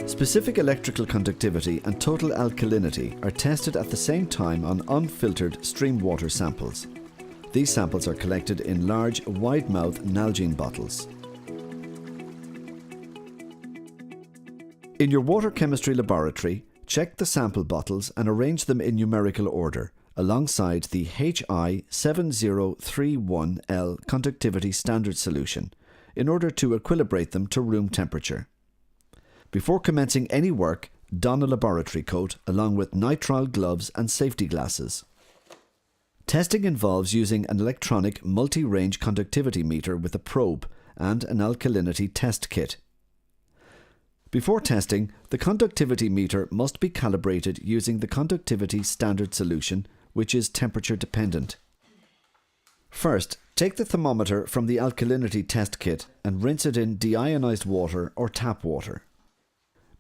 Specific electrical conductivity and total alkalinity are tested at the same time on unfiltered stream water samples. These samples are collected in large, wide-mouth Nalgene bottles. In your water chemistry laboratory, check the sample bottles and arrange them in numerical order, alongside the HI7031L conductivity standard solution, in order to equilibrate them to room temperature. Before commencing any work, don a laboratory coat along with nitrile gloves and safety glasses. Testing involves using an electronic multi-range conductivity meter with a probe and an alkalinity test kit. Before testing, the conductivity meter must be calibrated using the conductivity standard solution, which is temperature dependent. First, take the thermometer from the alkalinity test kit and rinse it in deionized water or tap water.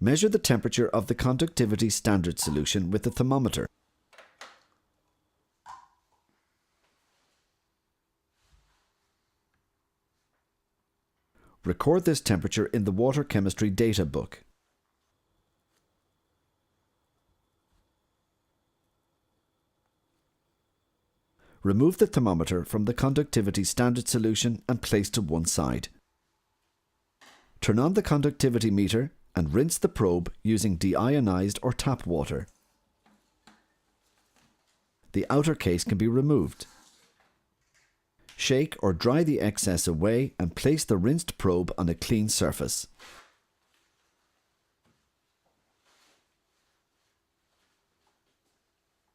Measure the temperature of the conductivity standard solution with the thermometer. Record this temperature in the water chemistry data book. Remove the thermometer from the conductivity standard solution and place to one side. Turn on the conductivity meter and rinse the probe using deionized or tap water. The outer case can be removed. Shake or dry the excess away and place the rinsed probe on a clean surface.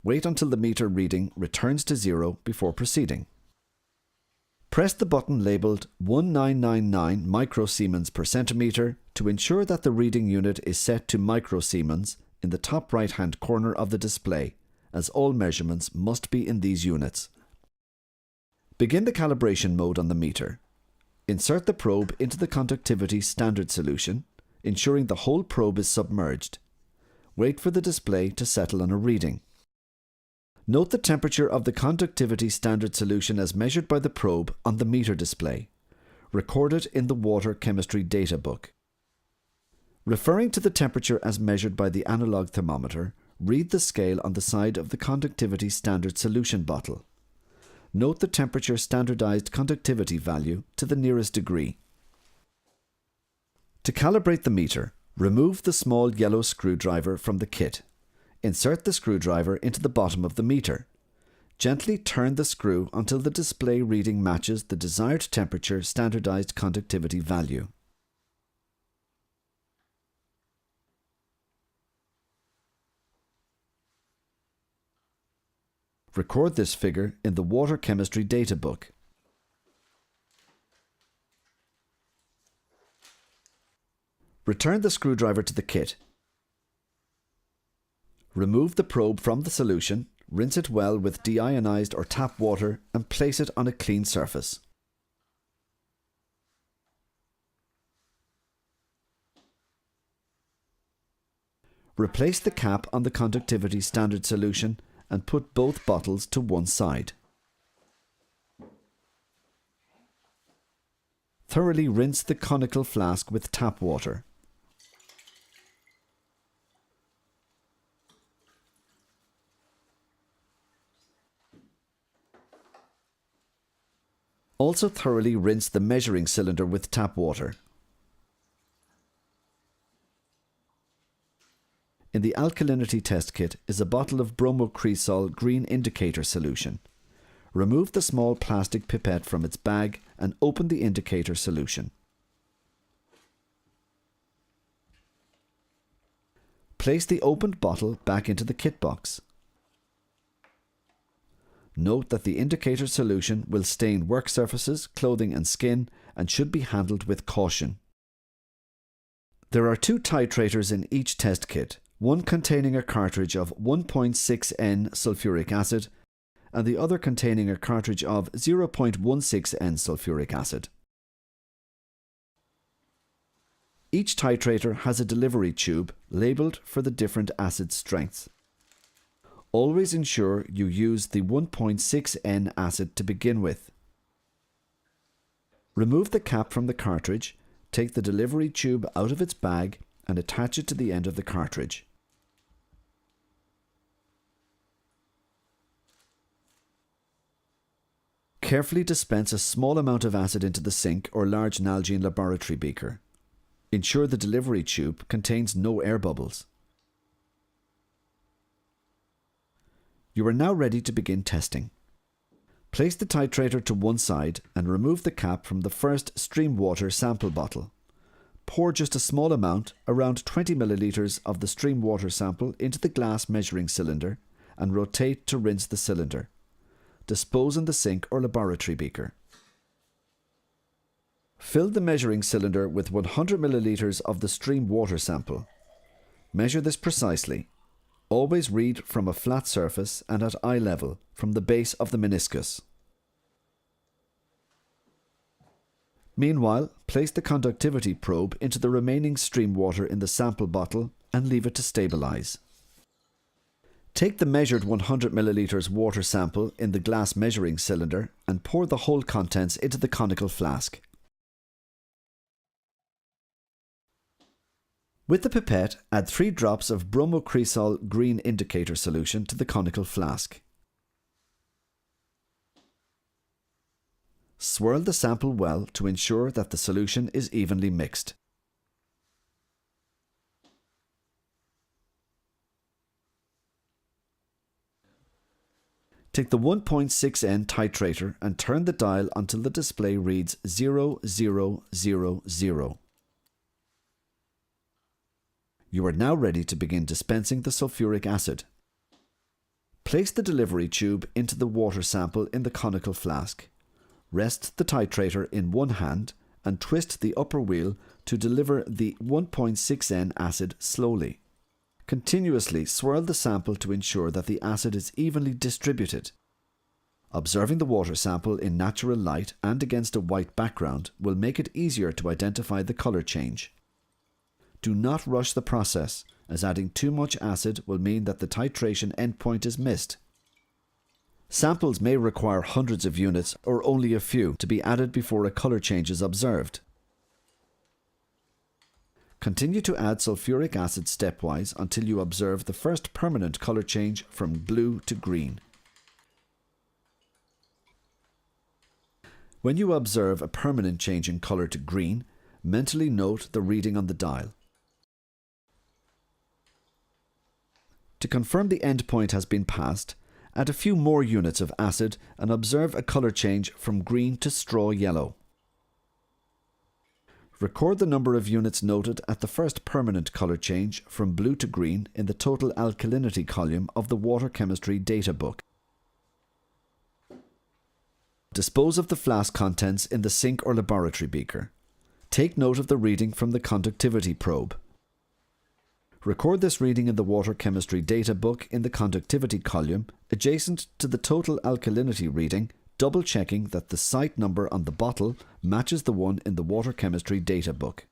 Wait until the meter reading returns to 0 before proceeding. Press the button labelled 1999 microsiemens per centimetre to ensure that the reading unit is set to microsiemens in the top right-hand corner of the display, as all measurements must be in these units. Begin the calibration mode on the meter. Insert the probe into the conductivity standard solution, ensuring the whole probe is submerged. Wait for the display to settle on a reading. Note the temperature of the conductivity standard solution as measured by the probe on the meter display. Record it in the water chemistry data book. Referring to the temperature as measured by the analog thermometer, read the scale on the side of the conductivity standard solution bottle. Note the temperature standardized conductivity value to the nearest degree. To calibrate the meter, remove the small yellow screwdriver from the kit. Insert the screwdriver into the bottom of the meter. Gently turn the screw until the display reading matches the desired temperature standardized conductivity value. Record this figure in the water chemistry data book. Return the screwdriver to the kit. Remove the probe from the solution, rinse it well with deionized or tap water and place it on a clean surface. Replace the cap on the conductivity standard solution and put both bottles to one side. Thoroughly rinse the conical flask with tap water. Also thoroughly rinse the measuring cylinder with tap water. In the Alkalinity Test Kit is a bottle of bromocresol green indicator solution. Remove the small plastic pipette from its bag and open the indicator solution. Place the opened bottle back into the kit box. Note that the indicator solution will stain work surfaces, clothing and skin and should be handled with caution. There are two titrators in each test kit, one containing a cartridge of 1.6N sulfuric acid and the other containing a cartridge of 0.16N sulfuric acid. Each titrator has a delivery tube labelled for the different acid strengths. Always ensure you use the 1.6N acid to begin with. Remove the cap from the cartridge, take the delivery tube out of its bag and attach it to the end of the cartridge. Carefully dispense a small amount of acid into the sink or large Nalgene laboratory beaker. Ensure the delivery tube contains no air bubbles. You are now ready to begin testing. Place the titrator to one side and remove the cap from the first stream water sample bottle. Pour just a small amount, around 20 milliliters of the stream water sample into the glass measuring cylinder and rotate to rinse the cylinder. Dispose in the sink or laboratory beaker. Fill the measuring cylinder with 100 milliliters of the stream water sample. Measure this precisely. Always read from a flat surface and at eye level from the base of the meniscus. Meanwhile, place the conductivity probe into the remaining stream water in the sample bottle and leave it to stabilize. Take the measured 100 milliliters water sample in the glass measuring cylinder and pour the whole contents into the conical flask. With the pipette, add 3 drops of bromocresol green indicator solution to the conical flask. Swirl the sample well to ensure that the solution is evenly mixed. Take the 1.6N titrator and turn the dial until the display reads 0000. You are now ready to begin dispensing the sulfuric acid. Place the delivery tube into the water sample in the conical flask. Rest the titrator in one hand and twist the upper wheel to deliver the 1.6N acid slowly. Continuously swirl the sample to ensure that the acid is evenly distributed. Observing the water sample in natural light and against a white background will make it easier to identify the color change. Do not rush the process, as adding too much acid will mean that the titration endpoint is missed. Samples may require hundreds of units or only a few to be added before a color change is observed. Continue to add sulfuric acid stepwise until you observe the first permanent color change from blue to green. When you observe a permanent change in color to green, mentally note the reading on the dial. To confirm the endpoint has been passed, add a few more units of acid and observe a color change from green to straw yellow. Record the number of units noted at the first permanent color change from blue to green in the total alkalinity column of the water chemistry data book. Dispose of the flask contents in the sink or laboratory beaker. Take note of the reading from the conductivity probe. Record this reading in the water chemistry data book in the conductivity column adjacent to the total alkalinity reading, double checking that the site number on the bottle matches the one in the water chemistry data book.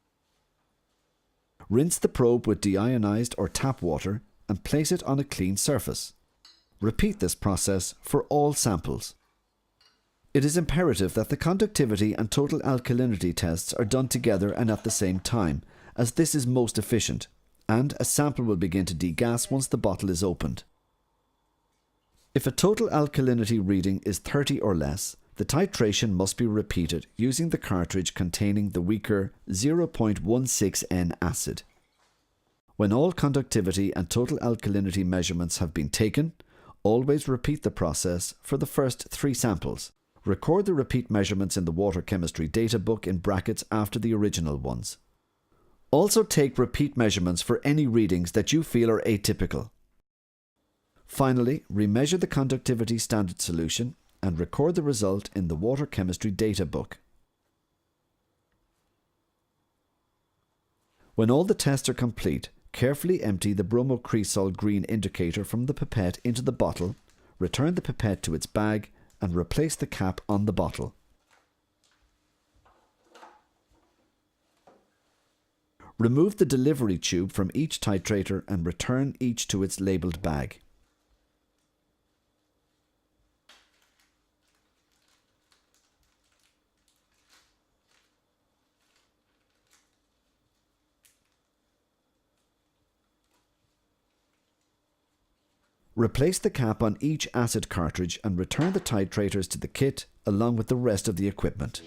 Rinse the probe with deionized or tap water and place it on a clean surface. Repeat this process for all samples. It is imperative that the conductivity and total alkalinity tests are done together and at the same time, as this is most efficient, and a sample will begin to degas once the bottle is opened. If a total alkalinity reading is 30 or less, the titration must be repeated using the cartridge containing the weaker 0.16N acid. When all conductivity and total alkalinity measurements have been taken, always repeat the process for the first 3 samples. Record the repeat measurements in the water chemistry data book in brackets after the original ones. Also take repeat measurements for any readings that you feel are atypical. Finally, remeasure the conductivity standard solution and record the result in the water chemistry data book. When all the tests are complete, carefully empty the bromocresol green indicator from the pipette into the bottle, return the pipette to its bag, and replace the cap on the bottle. Remove the delivery tube from each titrator and return each to its labelled bag. Replace the cap on each acid cartridge and return the titrators to the kit along with the rest of the equipment.